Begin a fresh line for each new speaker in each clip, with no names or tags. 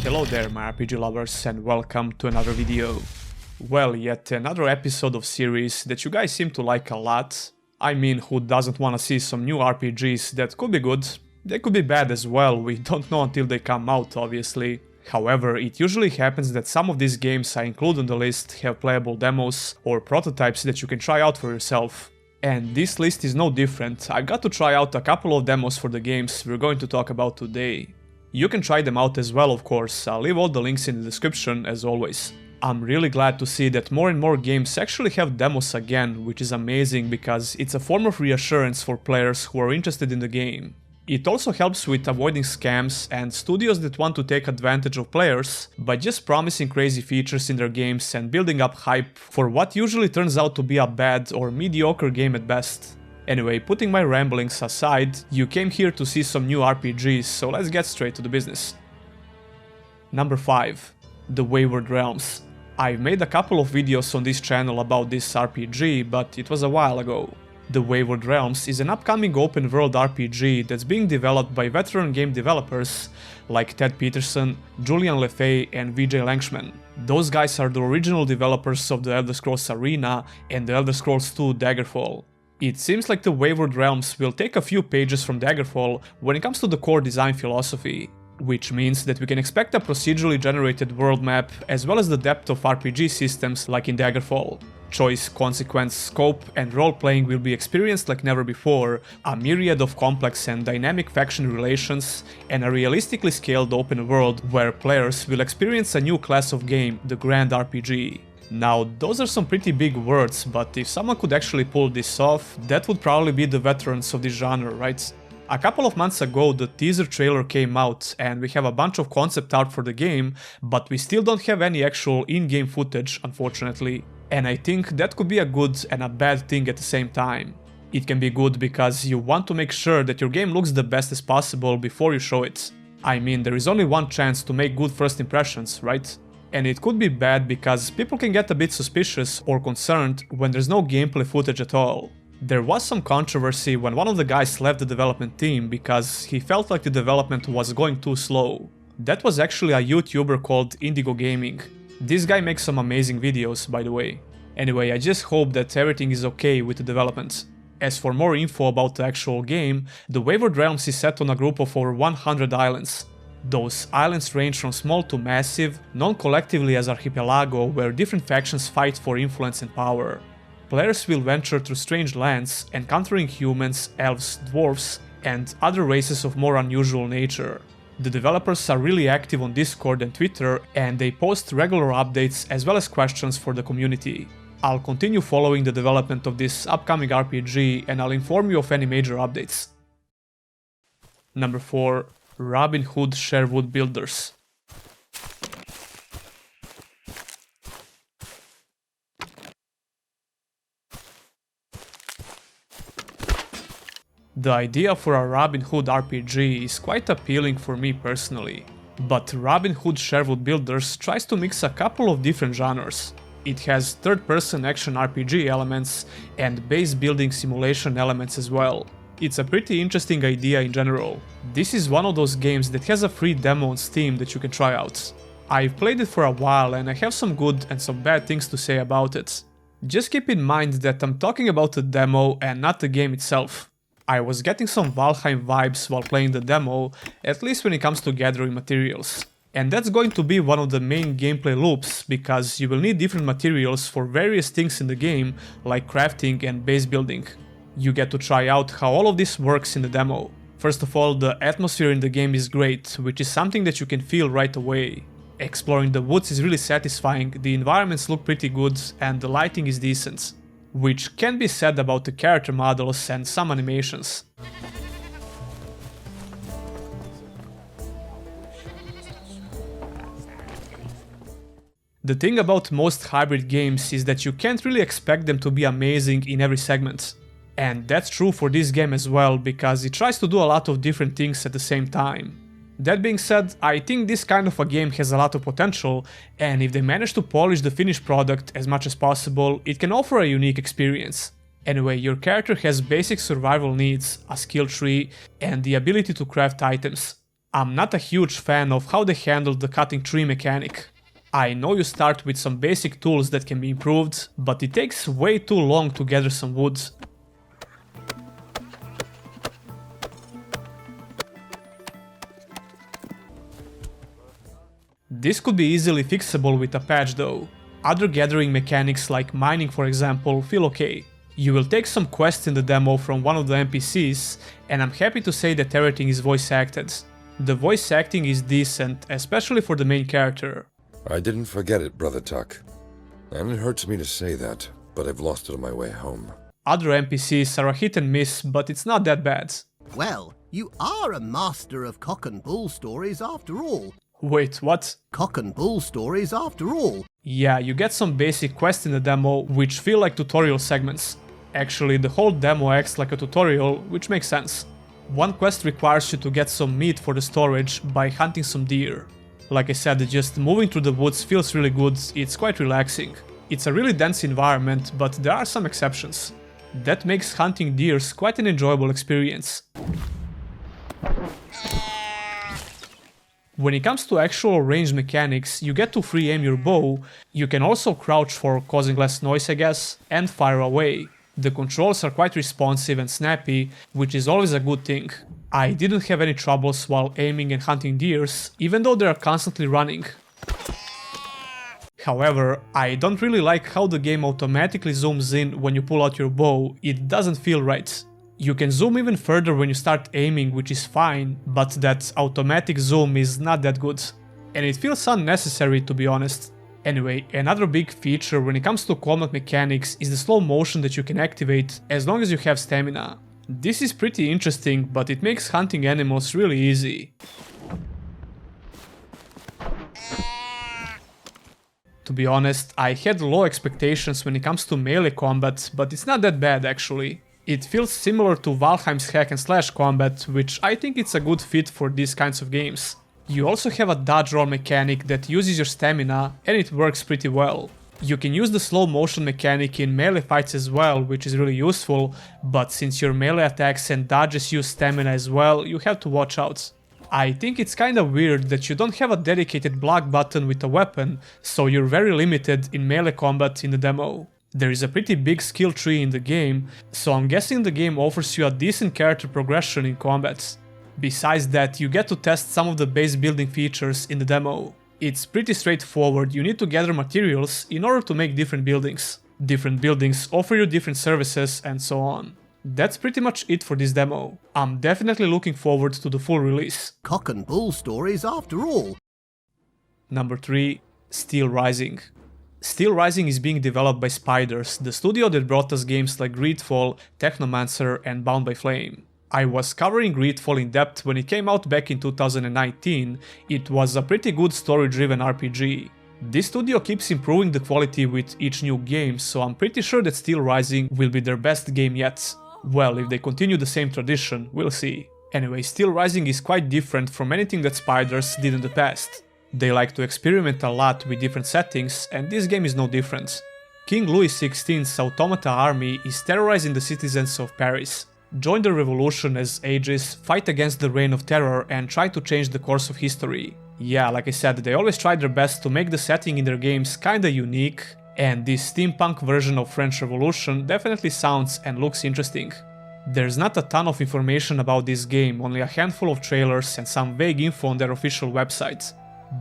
Hello there my RPG lovers and welcome to another video. Well, yet another episode of series that you guys seem to like a lot. I mean, who doesn't want to see some new RPGs that could be good? They could be bad as well, we don't know until they come out obviously. However, it usually happens that some of these games I include on the list have playable demos or prototypes that you can try out for yourself. And this list is no different. I got to try out a couple of demos for the games we're going to talk about today. You can try them out as well, of course, I'll leave all the links in the description as always. I'm really glad to see that more and more games actually have demos again, which is amazing because it's a form of reassurance for players who are interested in the game. It also helps with avoiding scams and studios that want to take advantage of players by just promising crazy features in their games and building up hype for what usually turns out to be a bad or mediocre game at best. Anyway, putting my ramblings aside, you came here to see some new RPGs, so let's get straight to the business. Number 5. The Wayward Realms. I've made a couple of videos on this channel about this RPG, but it was a while ago. The Wayward Realms is an upcoming open world RPG that's being developed by veteran game developers like Ted Peterson, Julian Lefay and Vijay Langshman. Those guys are the original developers of the Elder Scrolls Arena and the Elder Scrolls 2 Daggerfall. It seems like the Wayward Realms will take a few pages from Daggerfall when it comes to the core design philosophy, which means that we can expect a procedurally generated world map as well as the depth of RPG systems like in Daggerfall. Choice, consequence, scope and role-playing will be experienced like never before, a myriad of complex and dynamic faction relations, and a realistically scaled open world where players will experience a new class of game, the Grand RPG. Now, those are some pretty big words, but if someone could actually pull this off, that would probably be the veterans of this genre, right? A couple of months ago the teaser trailer came out and we have a bunch of concept art for the game, but we still don't have any actual in-game footage, unfortunately. And I think that could be a good and a bad thing at the same time. It can be good because you want to make sure that your game looks the best as possible before you show it. I mean, there is only one chance to make good first impressions, right? And it could be bad because people can get a bit suspicious or concerned when there's no gameplay footage at all. There was some controversy when one of the guys left the development team because he felt like the development was going too slow. That was actually a YouTuber called Indigo Gaming. This guy makes some amazing videos, by the way. Anyway, I just hope that everything is okay with the development. As for more info about the actual game, the Wayward Realms is set on a group of over 100 islands. Those islands range from small to massive, known collectively as Archipelago, where different factions fight for influence and power. Players will venture through strange lands, encountering humans, elves, dwarves, and other races of more unusual nature. The developers are really active on Discord and Twitter, and they post regular updates as well as questions for the community. I'll continue following the development of this upcoming RPG and I'll inform you of any major updates. Number 4. Robin Hood Sherwood Builders. The idea for a Robin Hood RPG is quite appealing for me personally, but Robin Hood Sherwood Builders tries to mix a couple of different genres. It has third-person action RPG elements and base building simulation elements as well. It's a pretty interesting idea in general. This is one of those games that has a free demo on Steam that you can try out. I've played it for a while and I have some good and some bad things to say about it. Just keep in mind that I'm talking about the demo and not the game itself. I was getting some Valheim vibes while playing the demo, at least when it comes to gathering materials. And that's going to be one of the main gameplay loops, because you will need different materials for various things in the game, like crafting and base building. You get to try out how all of this works in the demo. First of all, the atmosphere in the game is great, which is something that you can feel right away. Exploring the woods is really satisfying, the environments look pretty good, and the lighting is decent. Which can be said about the character models and some animations. The thing about most hybrid games is that you can't really expect them to be amazing in every segment. And that's true for this game as well, because it tries to do a lot of different things at the same time. That being said, I think this kind of a game has a lot of potential, and if they manage to polish the finished product as much as possible, it can offer a unique experience. Anyway, your character has basic survival needs, a skill tree, and the ability to craft items. I'm not a huge fan of how they handled the cutting tree mechanic. I know you start with some basic tools that can be improved, but it takes way too long to gather some wood. This could be easily fixable with a patch though. Other gathering mechanics like mining for example feel okay. You will take some quests in the demo from one of the NPCs, and I'm happy to say that everything is voice acted. The voice acting is decent, especially for the main character.
I didn't forget it, Brother Tuck. And it hurts me to say that, but I've lost it on my way home.
Other NPCs are a hit and miss, but it's not that bad.
Well, you are a master of cock and bull stories after all.
Wait, what?
Cock and bull stories after all.
Yeah, you get some basic quests in the demo which feel like tutorial segments. Actually, the whole demo acts like a tutorial, which makes sense. One quest requires you to get some meat for the storage by hunting some deer. Like I said, just moving through the woods feels really good, it's quite relaxing. It's a really dense environment, but there are some exceptions. That makes hunting deer quite an enjoyable experience. When it comes to actual range mechanics, you get to free aim your bow, you can also crouch for causing less noise I guess, and fire away. The controls are quite responsive and snappy, which is always a good thing. I didn't have any troubles while aiming and hunting deers, even though they are constantly running. However, I don't really like how the game automatically zooms in when you pull out your bow, it doesn't feel right. You can zoom even further when you start aiming, which is fine, but that automatic zoom is not that good. And it feels unnecessary to be honest. Anyway, another big feature when it comes to combat mechanics is the slow motion that you can activate as long as you have stamina. This is pretty interesting, but it makes hunting animals really easy. To be honest, I had low expectations when it comes to melee combat, but it's not that bad actually. It feels similar to Valheim's hack and slash combat, which I think it's a good fit for these kinds of games. You also have a dodge roll mechanic that uses your stamina, and it works pretty well. You can use the slow motion mechanic in melee fights as well, which is really useful, but since your melee attacks and dodges use stamina as well, you have to watch out. I think it's kinda weird that you don't have a dedicated block button with a weapon, so you're very limited in melee combat in the demo. There is a pretty big skill tree in the game, so I'm guessing the game offers you a decent character progression in combat. Besides that, you get to test some of the base building features in the demo. It's pretty straightforward, you need to gather materials in order to make different buildings. Different buildings offer you different services and so on. That's pretty much it for this demo. I'm definitely looking forward to the full release.
Cock and bull stories after all.
Number 3. Steelrising. Steelrising is being developed by Spiders, the studio that brought us games like Greedfall, Technomancer and Bound by Flame. I was covering Greedfall in depth when it came out back in 2019, it was a pretty good story-driven RPG. This studio keeps improving the quality with each new game, so I'm pretty sure that Steelrising will be their best game yet. Well, if they continue the same tradition, we'll see. Anyway, Steelrising is quite different from anything that Spiders did in the past. They like to experiment a lot with different settings, and this game is no different. King Louis XVI's Automata army is terrorizing the citizens of Paris. Join the revolution as Aegis, fight against the reign of terror and try to change the course of history. Yeah, like I said, they always try their best to make the setting in their games kinda unique, and this steampunk version of French Revolution definitely sounds and looks interesting. There's not a ton of information about this game, only a handful of trailers and some vague info on their official website.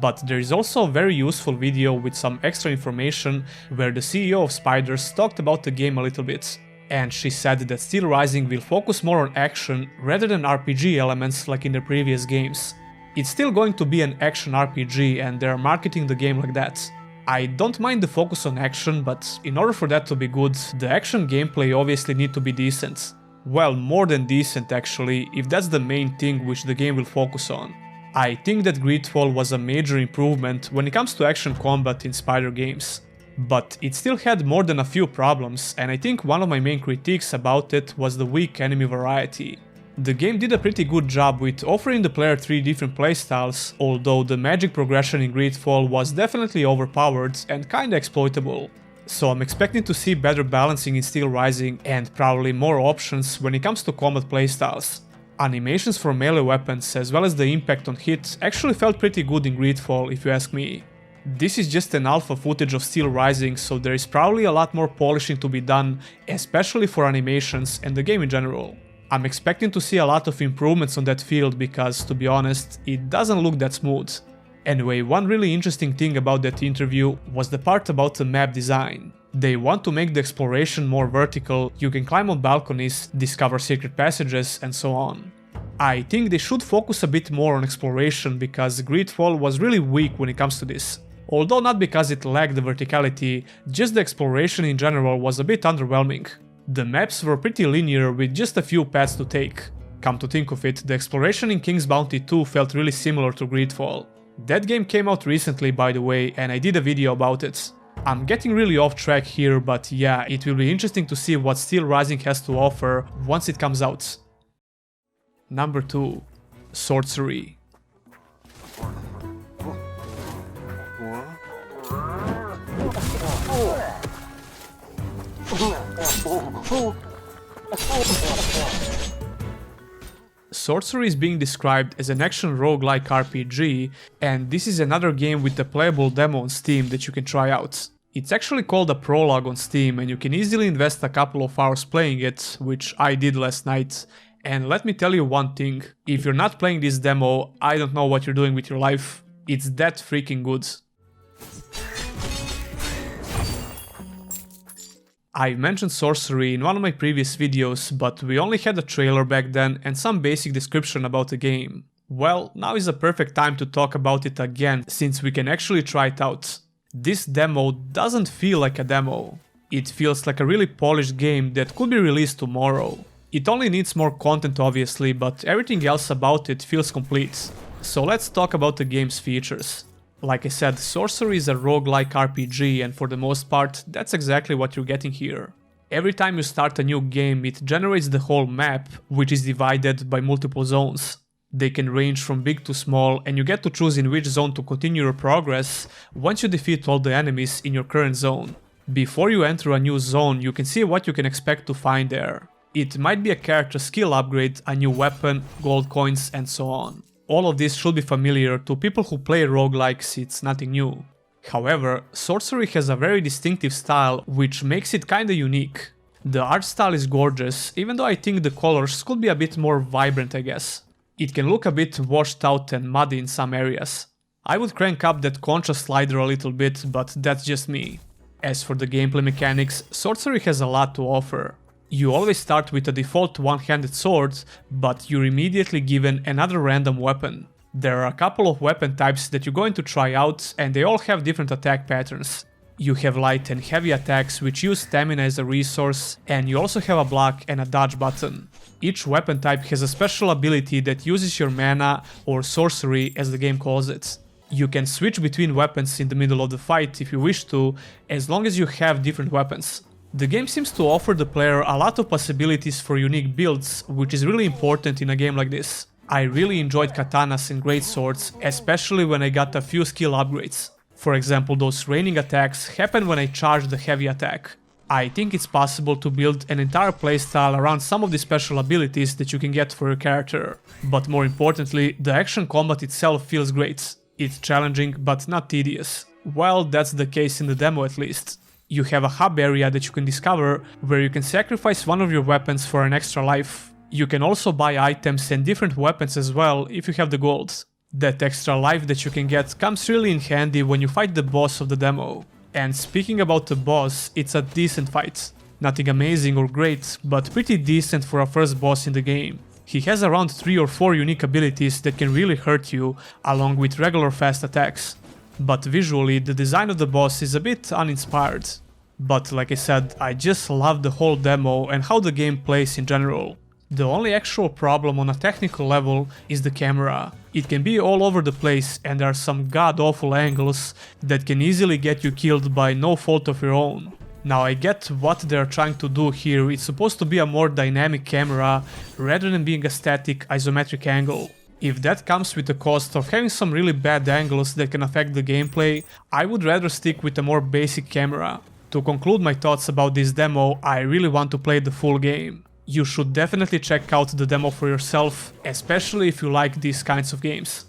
But there is also a very useful video with some extra information where the CEO of Spiders talked about the game a little bit. And she said that Steelrising will focus more on action rather than RPG elements like in their previous games. It's still going to be an action RPG and they're marketing the game like that. I don't mind the focus on action, but in order for that to be good, the action gameplay obviously need to be decent. Well, more than decent actually, if that's the main thing which the game will focus on. I think that Greedfall was a major improvement when it comes to action combat in Spider games. But it still had more than a few problems, and I think one of my main critiques about it was the weak enemy variety. The game did a pretty good job with offering the player 3 different playstyles, although the magic progression in Greedfall was definitely overpowered and kinda exploitable. So I'm expecting to see better balancing in Steelrising and probably more options when it comes to combat playstyles. Animations for melee weapons as well as the impact on hit actually felt pretty good in Greedfall if you ask me. This is just an alpha footage of Steelrising, so there is probably a lot more polishing to be done, especially for animations and the game in general. I'm expecting to see a lot of improvements on that field because, to be honest, it doesn't look that smooth. Anyway, one really interesting thing about that interview was the part about the map design. They want to make the exploration more vertical, you can climb on balconies, discover secret passages and so on. I think they should focus a bit more on exploration because Greedfall was really weak when it comes to this. Although not because it lacked the verticality, just the exploration in general was a bit underwhelming. The maps were pretty linear with just a few paths to take. Come to think of it, the exploration in King's Bounty 2 felt really similar to Greedfall. That game came out recently by the way, and I did a video about it. I'm getting really off track here, but yeah, it will be interesting to see what Steelrising has to offer once it comes out. Number 2. Swordcery. Swordcery is being described as an action roguelike RPG, and this is another game with a playable demo on Steam that you can try out. It's actually called a prologue on Steam and you can easily invest a couple of hours playing it, which I did last night. And let me tell you one thing, if you're not playing this demo, I don't know what you're doing with your life. It's that freaking good. I mentioned Swordcery in one of my previous videos, but we only had a trailer back then and some basic description about the game. Well, now is a perfect time to talk about it again, since we can actually try it out. This demo doesn't feel like a demo. It feels like a really polished game that could be released tomorrow. It only needs more content obviously, but everything else about it feels complete. So let's talk about the game's features. Like I said, Swordcery is a roguelike RPG and for the most part, that's exactly what you're getting here. Every time you start a new game, it generates the whole map, which is divided by multiple zones. They can range from big to small and you get to choose in which zone to continue your progress once you defeat all the enemies in your current zone. Before you enter a new zone, you can see what you can expect to find there. It might be a character skill upgrade, a new weapon, gold coins and so on. All of this should be familiar to people who play roguelikes, it's nothing new. However, Swordcery has a very distinctive style which makes it kinda unique. The art style is gorgeous, even though I think the colors could be a bit more vibrant I guess. It can look a bit washed out and muddy in some areas. I would crank up that contrast slider a little bit, but that's just me. As for the gameplay mechanics, Swordcery has a lot to offer. You always start with a default one-handed sword, but you're immediately given another random weapon. There are a couple of weapon types that you're going to try out and they all have different attack patterns. You have light and heavy attacks which use stamina as a resource, and you also have a block and a dodge button. Each weapon type has a special ability that uses your mana, or sorcery as the game calls it. You can switch between weapons in the middle of the fight if you wish to, as long as you have different weapons. The game seems to offer the player a lot of possibilities for unique builds, which is really important in a game like this. I really enjoyed katanas and greatswords, especially when I got a few skill upgrades. For example, those raining attacks happen when I charge the heavy attack. I think it's possible to build an entire playstyle around some of the special abilities that you can get for your character. But more importantly, the action combat itself feels great. It's challenging but not tedious. Well, that's the case in the demo at least. You have a hub area that you can discover where you can sacrifice one of your weapons for an extra life. You can also buy items and different weapons as well if you have the gold. That extra life that you can get comes really in handy when you fight the boss of the demo. And speaking about the boss, it's a decent fight. Nothing amazing or great, but pretty decent for a first boss in the game. He has around 3 or 4 unique abilities that can really hurt you, along with regular fast attacks. But visually, the design of the boss is a bit uninspired. But like I said, I just love the whole demo and how the game plays in general. The only actual problem on a technical level is the camera. It can be all over the place and there are some god-awful angles that can easily get you killed by no fault of your own. Now I get what they're trying to do here, it's supposed to be a more dynamic camera rather than being a static isometric angle. If that comes with the cost of having some really bad angles that can affect the gameplay, I would rather stick with a more basic camera. To conclude my thoughts about this demo, I really want to play the full game. You should definitely check out the demo for yourself, especially if you like these kinds of games.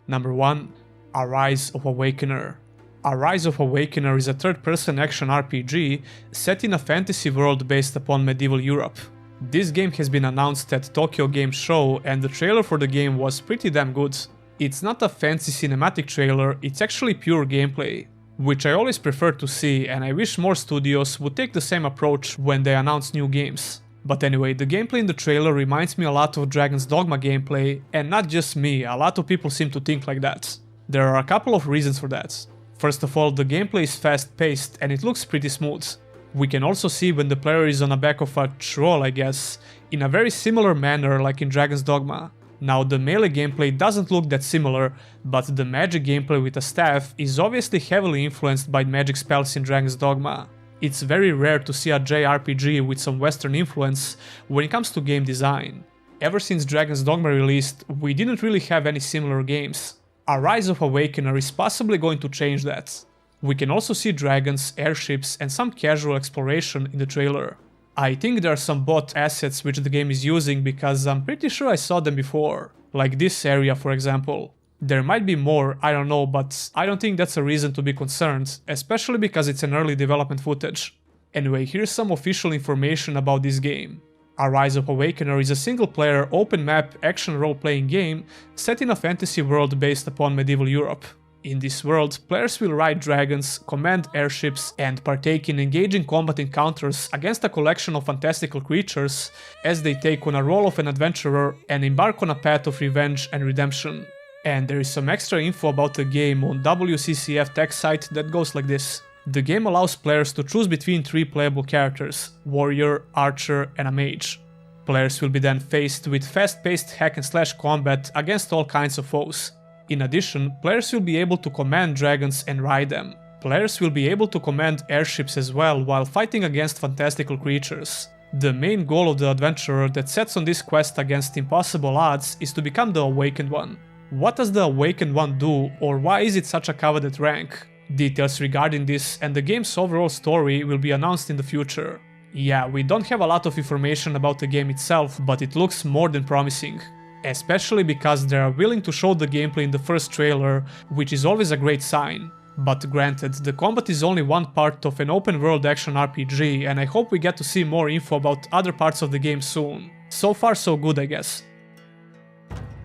Number 1. Arise of Awakener. Arise of Awakener is a third-person action RPG set in a fantasy world based upon medieval Europe. This game has been announced at Tokyo Game Show and the trailer for the game was pretty damn good. It's not a fancy cinematic trailer, it's actually pure gameplay, which I always prefer to see, and I wish more studios would take the same approach when they announce new games. But anyway, the gameplay in the trailer reminds me a lot of Dragon's Dogma gameplay, and not just me, a lot of people seem to think like that. There are a couple of reasons for that. First of all, the gameplay is fast-paced and it looks pretty smooth. We can also see when the player is on the back of a troll, I guess, in a very similar manner like in Dragon's Dogma. Now, the melee gameplay doesn't look that similar, but the magic gameplay with a staff is obviously heavily influenced by magic spells in Dragon's Dogma. It's very rare to see a JRPG with some Western influence when it comes to game design. Ever since Dragon's Dogma released, we didn't really have any similar games. Arise of Awakener is possibly going to change that. We can also see dragons, airships and some casual exploration in the trailer. I think there are some bot assets which the game is using because I'm pretty sure I saw them before, like this area for example. There might be more, I don't know, but I don't think that's a reason to be concerned, especially because it's an early development footage. Anyway, here's some official information about this game. Arise of Awakener is a single-player, open-map, action role-playing game set in a fantasy world based upon medieval Europe. In this world, players will ride dragons, command airships, and partake in engaging combat encounters against a collection of fantastical creatures as they take on a role of an adventurer and embark on a path of revenge and redemption. And there is some extra info about the game on WCCF tech site that goes like this. The game allows players to choose between 3 playable characters, warrior, archer and a mage. Players will be then faced with fast-paced hack-and-slash combat against all kinds of foes. In addition, players will be able to command dragons and ride them. Players will be able to command airships as well while fighting against fantastical creatures. The main goal of the adventurer that sets on this quest against impossible odds is to become the Awakened One. What does the Awakened One do, or why is it such a coveted rank? Details regarding this and the game's overall story will be announced in the future. Yeah, we don't have a lot of information about the game itself, but it looks more than promising. Especially because they are willing to show the gameplay in the first trailer, which is always a great sign. But granted, the combat is only one part of an open world action RPG, and I hope we get to see more info about other parts of the game soon. So far so good, I guess.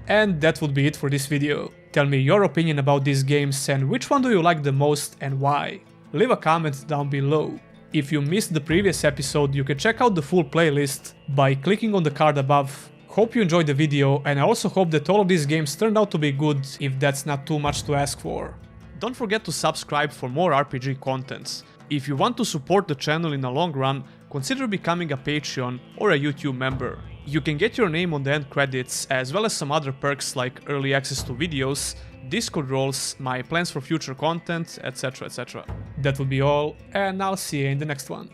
And that would be it for this video. Tell me your opinion about these games and which one do you like the most and why. Leave a comment down below. If you missed the previous episode, you can check out the full playlist by clicking on the card above. Hope you enjoyed the video, and I also hope that all of these games turned out to be good, if that's not too much to ask for. Don't forget to subscribe for more RPG contents. If you want to support the channel in the long run, consider becoming a Patreon or a YouTube member. You can get your name on the end credits, as well as some other perks like early access to videos, Discord roles, my plans for future content, etc. etc. That will be all, and I'll see you in the next one.